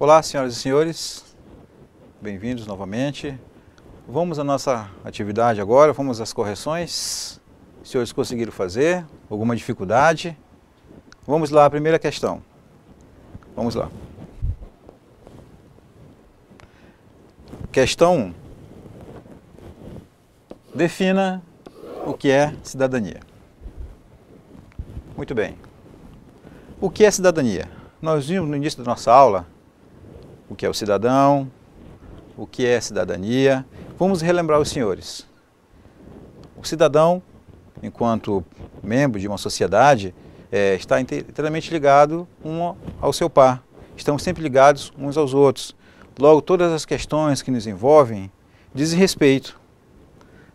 Olá, senhoras e senhores, bem-vindos novamente. Vamos à nossa atividade agora, vamos às correções. Os senhores conseguiram fazer? Alguma dificuldade? Vamos lá, a primeira questão. Vamos lá. Questão 1. Defina o que é cidadania. Muito bem. O que é cidadania? Nós vimos no início da nossa aula o que é o cidadão, o que é cidadania. Vamos relembrar os senhores. O cidadão, enquanto membro de uma sociedade, está inteiramente ligado um ao seu par. Estamos sempre ligados uns aos outros. Logo, todas as questões que nos envolvem dizem respeito.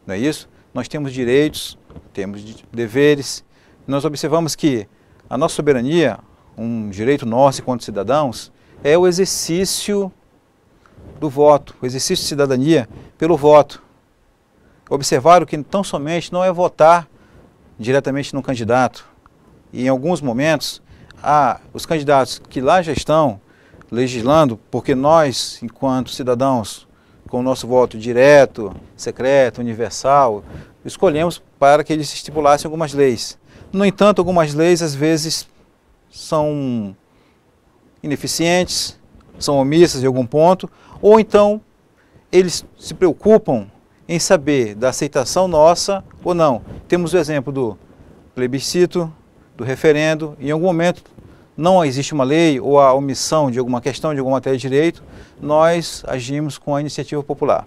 Não é isso? Nós temos direitos, temos deveres. Nós observamos que a nossa soberania, um direito nosso enquanto cidadãos, é o exercício do voto, o exercício de cidadania pelo voto. Observaram que tão somente não é votar diretamente no candidato. E em alguns momentos, os candidatos que lá já estão legislando, porque nós, enquanto cidadãos, com o nosso voto direto, secreto, universal, escolhemos para que eles estipulassem algumas leis. No entanto, algumas leis, às vezes, são ineficientes, são omissas em algum ponto, ou então eles se preocupam em saber da aceitação nossa ou não. Temos o exemplo do plebiscito, do referendo. Em algum momento não existe uma lei ou a omissão de alguma questão, de alguma matéria de direito, nós agimos com a iniciativa popular.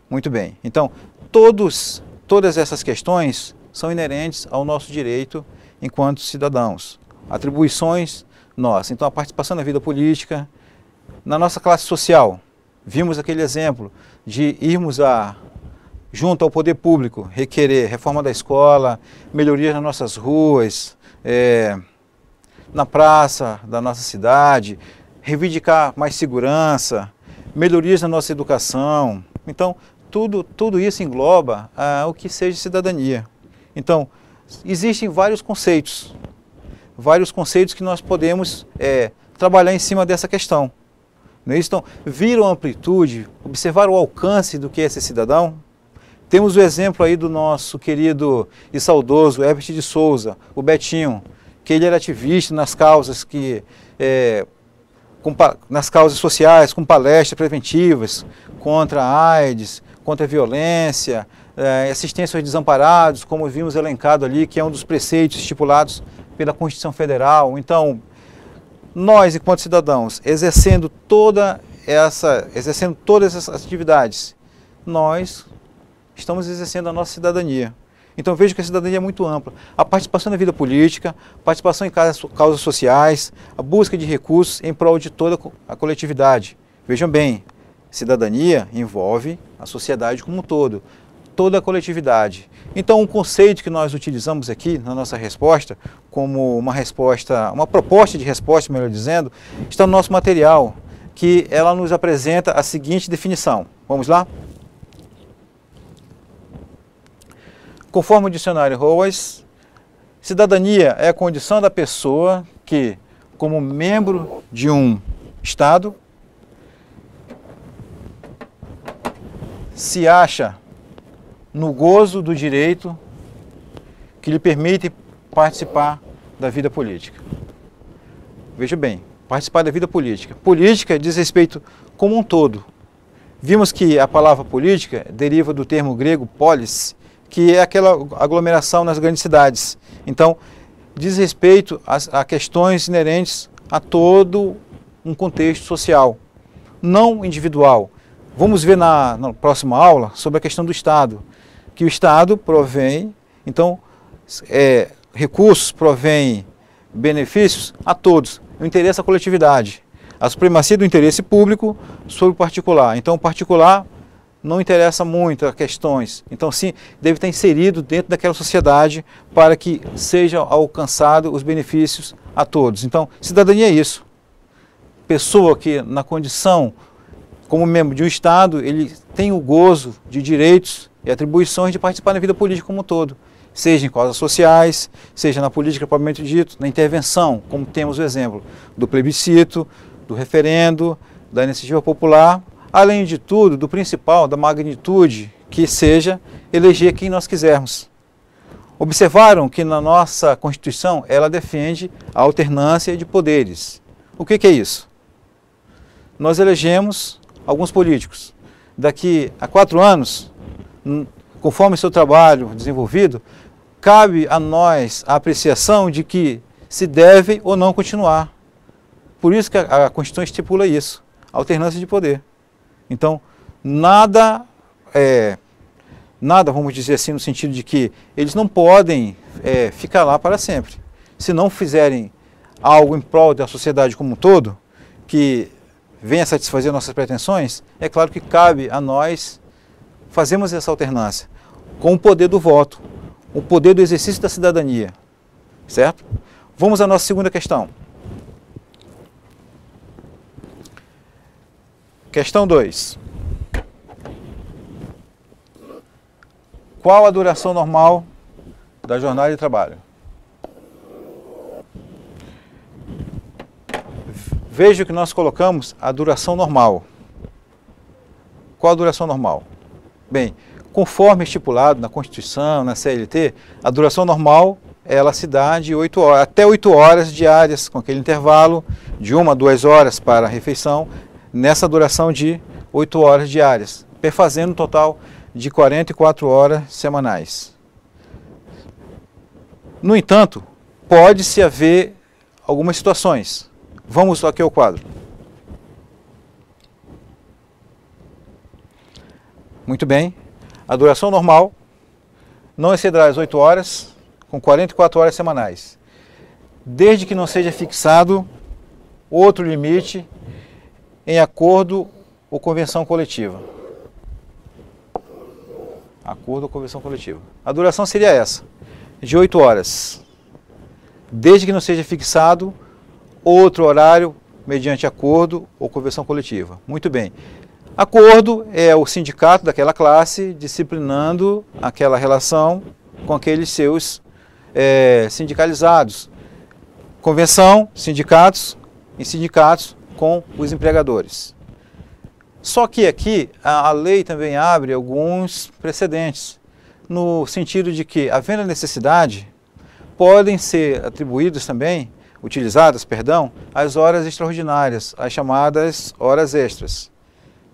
Muito bem. Então, todas essas questões são inerentes ao nosso direito enquanto cidadãos. Atribuições nossas. Então, a participação na vida política, na nossa classe social. Vimos aquele exemplo de irmos junto ao poder público, requerer reforma da escola, melhorias nas nossas ruas, na praça da nossa cidade, reivindicar mais segurança, melhorias na nossa educação. Então, tudo isso engloba o que seja cidadania. Então, existem vários conceitos que nós podemos trabalhar em cima dessa questão. Não é isso? Então, viram a amplitude, observaram o alcance do que é ser cidadão? Temos o exemplo aí do nosso querido e saudoso Herbert de Souza, o Betinho, que ele era ativista nas causas nas causas sociais, com palestras preventivas contra a AIDS, contra a violência, assistência aos desamparados, como vimos elencado ali, que é um dos preceitos estipulados pela Constituição Federal. Então, nós, enquanto cidadãos, exercendo todas essas atividades, nós estamos exercendo a nossa cidadania. Então, vejo que a cidadania é muito ampla. A participação na vida política, participação em causas sociais, a busca de recursos em prol de toda a coletividade. Vejam bem, cidadania envolve a sociedade como um todo, toda a coletividade. Então, um conceito que nós utilizamos aqui na nossa resposta, como uma proposta de resposta, melhor dizendo, está no nosso material, que ela nos apresenta a seguinte definição. Vamos lá? Conforme o dicionário Roas, cidadania é a condição da pessoa que, como membro de um Estado, se acha no gozo do direito que lhe permite participar da vida política. Veja bem, participar da vida política. Política diz respeito como um todo. Vimos que a palavra política deriva do termo grego polis, que é aquela aglomeração nas grandes cidades. Então, diz respeito a questões inerentes a todo um contexto social, não individual. Vamos ver na próxima aula sobre a questão do Estado, que o Estado provém, então, recursos, provém benefícios a todos, o interesse da coletividade, a supremacia do interesse público sobre o particular. Então, o particular não interessa muito a questões, então sim, deve estar inserido dentro daquela sociedade para que seja alcançado os benefícios a todos. Então, cidadania é isso. Pessoa que na condição como membro de um Estado, ele tem o gozo de direitos e atribuições de participar da vida política como um todo, seja em causas sociais, seja na política propriamente dito, na intervenção, como temos o exemplo do plebiscito, do referendo, da iniciativa popular, além de tudo, do principal, da magnitude, que seja eleger quem nós quisermos. Observaram que na nossa Constituição ela defende a alternância de poderes. O que é isso? Nós elegemos alguns políticos. Daqui a 4 anos, conforme seu trabalho desenvolvido, cabe a nós a apreciação de que se deve ou não continuar. Por isso que a Constituição estipula isso, a alternância de poder. Então, nada, vamos dizer assim, no sentido de que eles não podem ficar lá para sempre. Se não fizerem algo em prol da sociedade como um todo, que venha satisfazer nossas pretensões, é claro que cabe a nós fazermos essa alternância com o poder do voto, o poder do exercício da cidadania, certo? Vamos à nossa segunda questão. Questão 2. Qual a duração normal da jornada de trabalho? Veja que nós colocamos a duração normal. Qual a duração normal? Bem, conforme estipulado na Constituição, na CLT, a duração normal ela se dá de 8 horas, até 8 horas diárias, com aquele intervalo de 1 a 2 horas para a refeição, nessa duração de 8 horas diárias, perfazendo um total de 44 horas semanais. No entanto, pode-se haver algumas situações. Vamos aqui ao quadro. Muito bem. A duração normal não excederá as 8 horas, com 44 horas semanais, desde que não seja fixado outro limite em acordo ou convenção coletiva. Acordo ou convenção coletiva. A duração seria essa, de 8 horas, desde que não seja fixado outro horário mediante acordo ou convenção coletiva. Muito bem. Acordo é o sindicato daquela classe disciplinando aquela relação com aqueles seus sindicalizados. Convenção, sindicatos e sindicatos com os empregadores. Só que aqui a lei também abre alguns precedentes, no sentido de que, havendo necessidade, podem ser atribuídas também, utilizadas, perdão, as horas extraordinárias, as chamadas horas extras,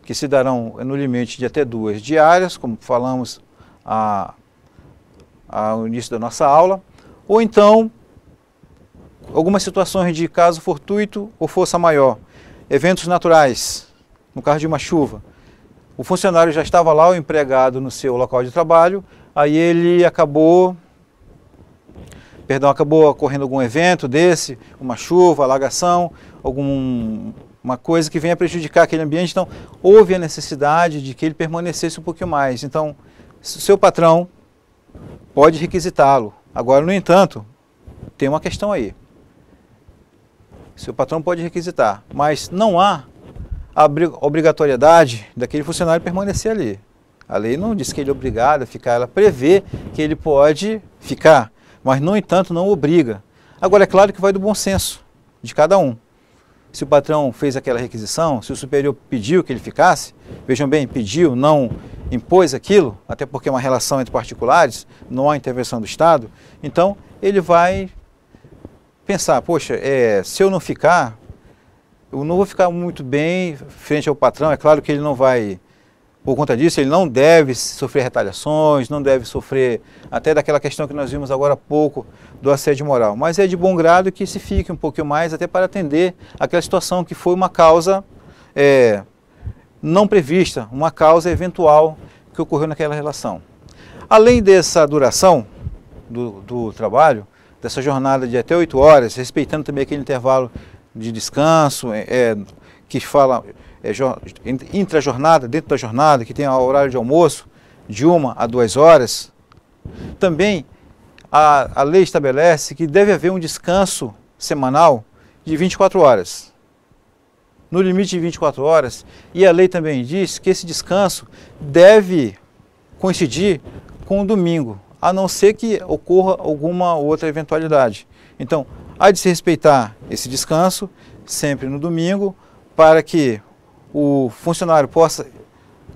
que se darão no limite de até 2 diárias, como falamos ao início da nossa aula, ou então algumas situações de caso fortuito ou força maior, eventos naturais, no caso de uma chuva. O funcionário já estava lá, o empregado no seu local de trabalho, aí ele acabou ocorrendo algum evento desse, uma chuva, alagação, uma coisa que venha prejudicar aquele ambiente, então houve a necessidade de que ele permanecesse um pouquinho mais. Então, seu patrão pode requisitá-lo. Agora, no entanto, tem uma questão aí. Seu patrão pode requisitar, mas não há a obrigatoriedade daquele funcionário permanecer ali. A lei não diz que ele é obrigado a ficar, ela prevê que ele pode ficar, mas, no entanto, não obriga. Agora, é claro que vai do bom senso de cada um. Se o patrão fez aquela requisição, se o superior pediu que ele ficasse, vejam bem, pediu, não impôs aquilo, até porque é uma relação entre particulares, não há intervenção do Estado, então ele vai pensar, poxa, se eu não ficar, eu não vou ficar muito bem frente ao patrão. É claro que ele não vai, por conta disso, ele não deve sofrer retaliações, não deve sofrer até daquela questão que nós vimos agora há pouco do assédio moral. Mas é de bom grado que se fique um pouquinho mais, até para atender aquela situação que foi uma causa não prevista, uma causa eventual que ocorreu naquela relação. Além dessa duração do trabalho, dessa jornada de até 8 horas, respeitando também aquele intervalo de descanso, que fala intra-jornada, dentro da jornada, que tem o horário de almoço, de 1 a 2 horas, também a lei estabelece que deve haver um descanso semanal de 24 horas. No limite de 24 horas, e a lei também diz que esse descanso deve coincidir com o domingo, a não ser que ocorra alguma outra eventualidade. Então, há de se respeitar esse descanso, sempre no domingo, para que o funcionário possa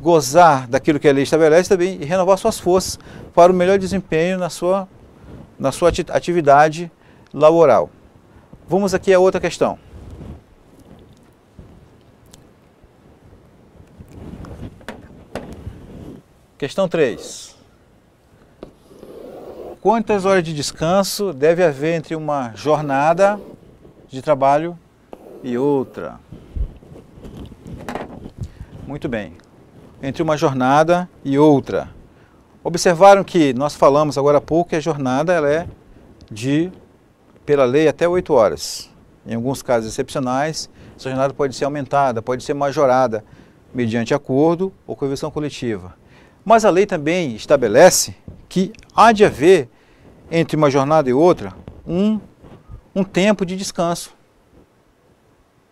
gozar daquilo que a lei estabelece também e renovar suas forças para o melhor desempenho na sua atividade laboral. Vamos aqui a outra questão. Questão 3. Quantas horas de descanso deve haver entre uma jornada de trabalho e outra? Muito bem. Entre uma jornada e outra. Observaram que nós falamos agora há pouco que a jornada ela é pela lei, até 8 horas. Em alguns casos excepcionais, essa jornada pode ser aumentada, pode ser majorada, mediante acordo ou convenção coletiva. Mas a lei também estabelece que há de haver, entre uma jornada e outra, um tempo de descanso.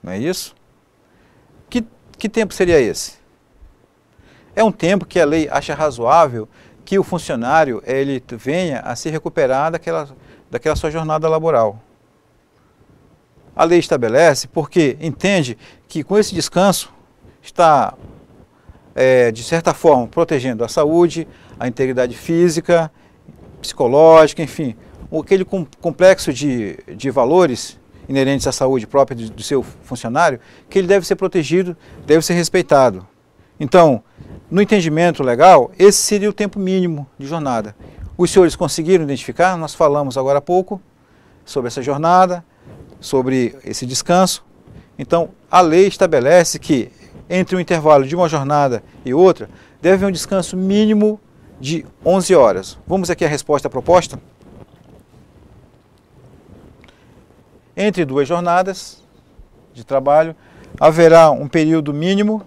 Não é isso? Que tempo seria esse? É um tempo que a lei acha razoável que o funcionário ele venha a se recuperar daquela sua jornada laboral. A lei estabelece porque entende que com esse descanso está, de certa forma, protegendo a saúde, a integridade física, psicológica, enfim, aquele complexo de valores inerentes à saúde própria do seu funcionário, que ele deve ser protegido, deve ser respeitado. Então, no entendimento legal, esse seria o tempo mínimo de jornada. Os senhores conseguiram identificar? Nós falamos agora há pouco sobre essa jornada, sobre esse descanso. Então, a lei estabelece que entre o intervalo de uma jornada e outra, deve haver um descanso mínimo de 11 horas. Vamos aqui à resposta proposta? Entre duas jornadas de trabalho, haverá um período mínimo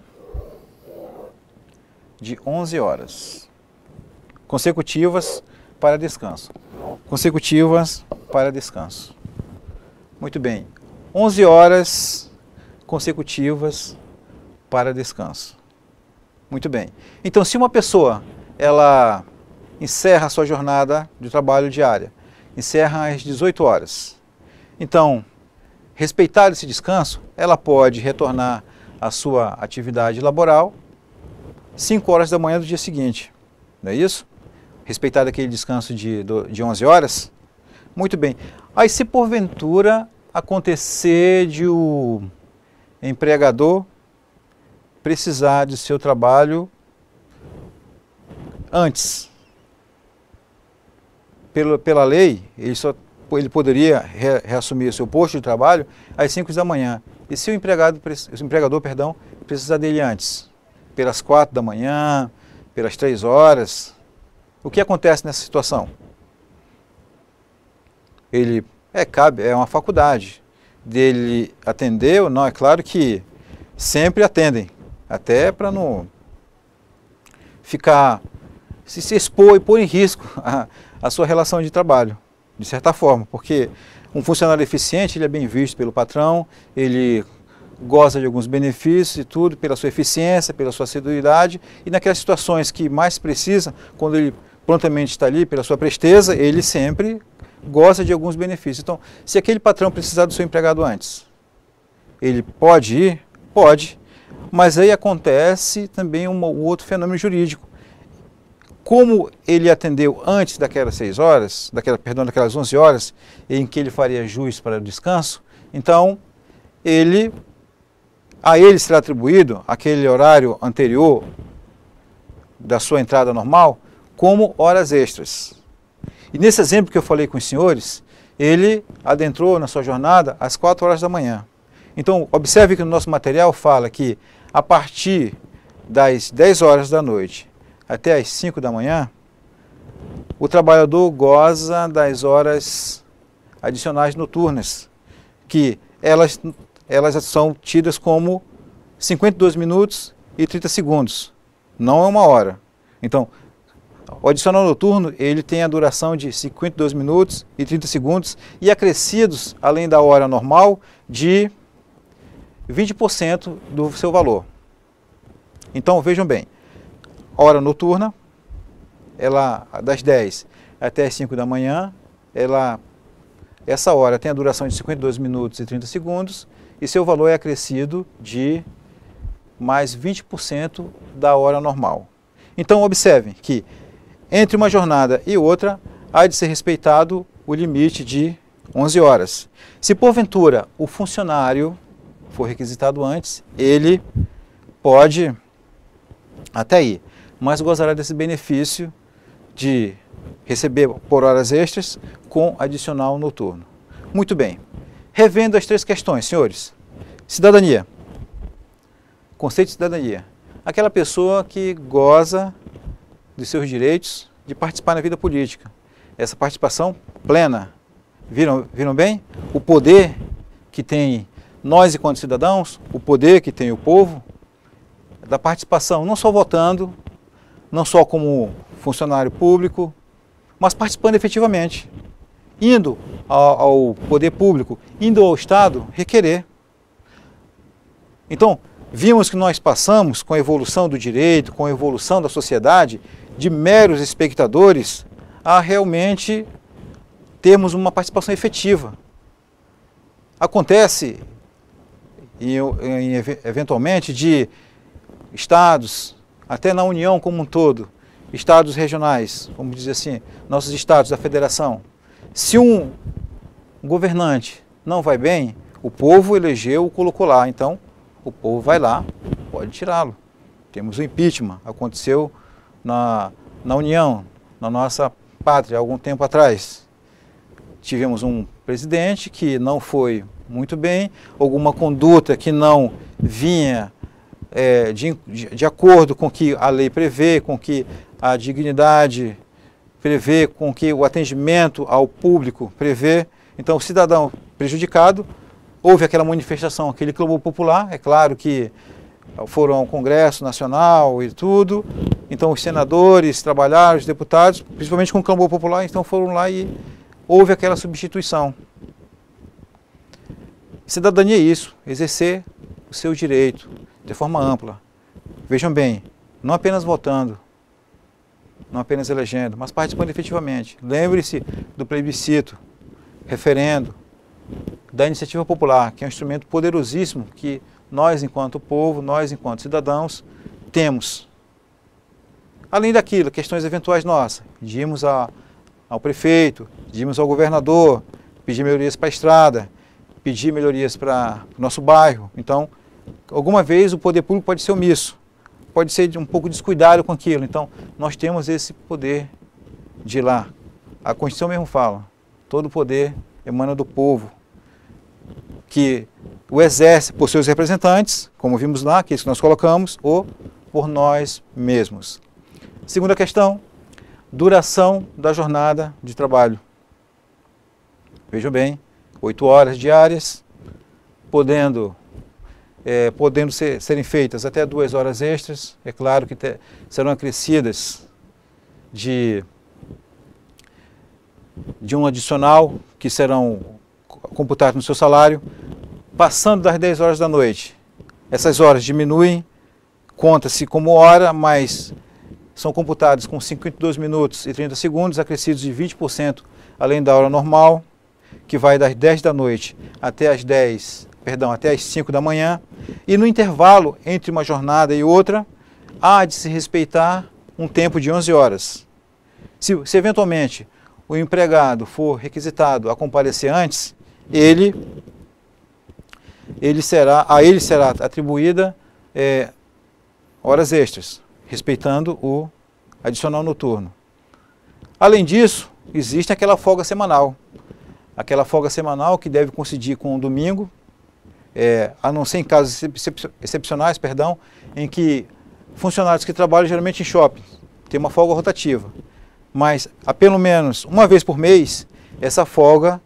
de 11 horas consecutivas para descanso. Consecutivas para descanso. Muito bem. 11 horas consecutivas para descanso. Muito bem. Então, se uma pessoa ela encerra a sua jornada de trabalho diária, encerra às 18 horas. Então, respeitado esse descanso, ela pode retornar à sua atividade laboral 5 horas da manhã do dia seguinte, não é isso? Respeitado aquele descanso de 11 horas? Muito bem. Aí se porventura acontecer de o empregador precisar de seu trabalho antes, pela lei, ele poderia reassumir o seu posto de trabalho às 5 da manhã. E se o empregador precisar dele antes? Pelas 4 da manhã, pelas 3 horas. O que acontece nessa situação? Ele é uma faculdade dele atender ou não. É claro que sempre atendem, até para não ficar, se expor e pôr em risco a sua relação de trabalho, de certa forma, porque um funcionário eficiente ele é bem visto pelo patrão, ele goza de alguns benefícios e tudo, pela sua eficiência, pela sua assiduidade, e naquelas situações que mais precisa, quando ele prontamente está ali, pela sua presteza, ele sempre goza de alguns benefícios. Então, se aquele patrão precisar do seu empregado antes, ele pode ir? Pode, mas aí acontece também um outro fenômeno jurídico. Como ele atendeu antes daquelas 6 horas, daquelas 11 horas, em que ele faria jus para o descanso, então a ele será atribuído aquele horário anterior da sua entrada normal como horas extras. E nesse exemplo que eu falei com os senhores, ele adentrou na sua jornada às 4 horas da manhã. Então, observe que no nosso material fala que a partir das 10 horas da noite até às 5 da manhã, o trabalhador goza das horas adicionais noturnas, que elas são tidas como 52 minutos e 30 segundos, não é uma hora. Então, o adicional noturno, ele tem a duração de 52 minutos e 30 segundos e acrescidos, além da hora normal, de 20% do seu valor. Então, vejam bem, a hora noturna, ela das 10 até as 5 da manhã, essa hora tem a duração de 52 minutos e 30 segundos e seu valor é acrescido de mais 20% da hora normal. Então observem que entre uma jornada e outra há de ser respeitado o limite de 11 horas. Se porventura o funcionário for requisitado antes, ele pode até ir, mas gozará desse benefício de receber por horas extras com adicional noturno. Muito bem. Revendo as três questões, senhores. Cidadania. Conceito de cidadania. Aquela pessoa que goza dos seus direitos de participar na vida política. Essa participação plena. Viram bem? O poder que tem nós enquanto cidadãos, o poder que tem o povo, da participação, não só votando, não só como funcionário público, mas participando efetivamente, indo ao poder público, indo ao Estado requerer. Então, vimos que nós passamos, com a evolução do direito, com a evolução da sociedade, de meros espectadores, a realmente termos uma participação efetiva. Acontece, eventualmente, de estados, até na União como um todo, estados regionais, vamos dizer assim, nossos estados da federação. Se um governante não vai bem, o povo elegeu, o colocou lá, então o povo vai lá, pode tirá-lo. Temos o impeachment, aconteceu na União, na nossa pátria, há algum tempo atrás. Tivemos um presidente que não foi muito bem, alguma conduta que não vinha de acordo com o que a lei prevê, com o que a dignidade prevê, com o que o atendimento ao público prevê. Então, o cidadão prejudicado, houve aquela manifestação, aquele clamor popular, é claro que foram ao Congresso Nacional e tudo, então os senadores trabalharam, os deputados, principalmente com o clamor popular, então foram lá e houve aquela substituição. Cidadania é isso, exercer o seu direito de forma ampla. Vejam bem, não apenas votando, não apenas elegendo, mas participando efetivamente. Lembre-se do plebiscito, referendo, da iniciativa popular, que é um instrumento poderosíssimo que nós, enquanto povo, nós, enquanto cidadãos, temos. Além daquilo, questões eventuais nossas, pedimos ao prefeito, pedimos ao governador, pedir melhorias para a estrada, pedir melhorias para o nosso bairro. Então, alguma vez o poder público pode ser omisso, pode ser um pouco descuidado com aquilo. Então, nós temos esse poder de ir lá. A Constituição mesmo fala, todo poder emana do povo, que o exerce por seus representantes, como vimos lá, que é isso que nós colocamos, ou por nós mesmos. Segunda questão, duração da jornada de trabalho. Vejam bem, 8 horas diárias, podendo serem feitas até 2 horas extras. É claro que serão acrescidas de um adicional que serão computados no seu salário. Passando das 10 horas da noite, essas horas diminuem, conta-se como hora, mas são computados com 52 minutos e 30 segundos, acrescidos de 20% além da hora normal, que vai das 10 da noite até as 5 da manhã. E no intervalo entre uma jornada e outra, há de se respeitar um tempo de 11 horas. Se eventualmente o empregado for requisitado a comparecer antes, a ele será atribuída horas extras, respeitando o adicional noturno. Além disso, existe aquela folga semanal. Aquela folga semanal que deve coincidir com o domingo, a não ser em casos excepcionais, em que funcionários que trabalham geralmente em shopping têm uma folga rotativa. Mas, pelo menos uma vez por mês, essa folga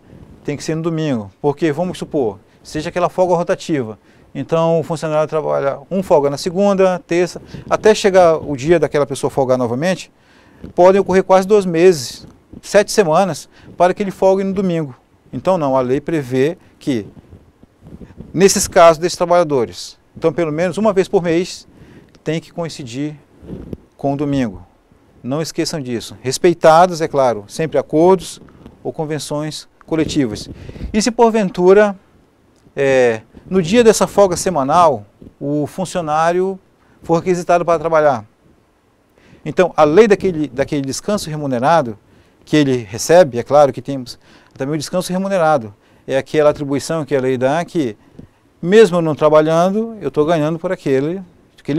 tem que ser no domingo. Porque, vamos supor, seja aquela folga rotativa. Então, o funcionário trabalha folga na segunda, terça, até chegar o dia daquela pessoa folgar novamente, podem ocorrer quase 2 meses, 7 semanas, para que ele folgue no domingo. Então, não, a lei prevê que, nesses casos desses trabalhadores, então, pelo menos uma vez por mês, tem que coincidir com o domingo. Não esqueçam disso. Respeitados, é claro, sempre acordos ou convenções coletivas. E se porventura no dia dessa folga semanal, o funcionário for requisitado para trabalhar. Então, além daquele descanso remunerado que ele recebe, é claro que temos também o descanso remunerado. É aquela atribuição que a lei dá que, mesmo eu não trabalhando, eu estou ganhando por aquele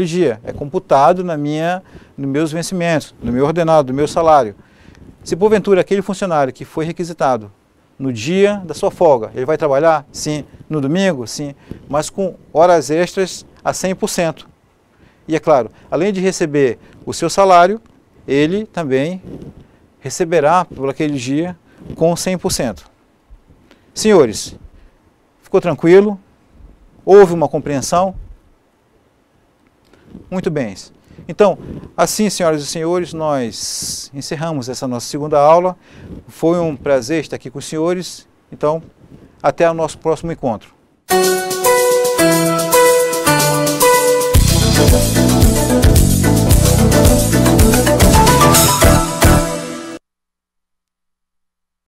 dia. É computado nos meus vencimentos, no meu ordenado, no meu salário. Se porventura aquele funcionário que foi requisitado no dia da sua folga, ele vai trabalhar? Sim. No domingo? Sim. Mas com horas extras a 100%. E é claro, além de receber o seu salário, ele também receberá por aquele dia com 100%. Senhores, ficou tranquilo? Houve uma compreensão? Muito bem. Então, assim, senhoras e senhores, nós encerramos essa nossa segunda aula. Foi um prazer estar aqui com os senhores. Então, até o nosso próximo encontro.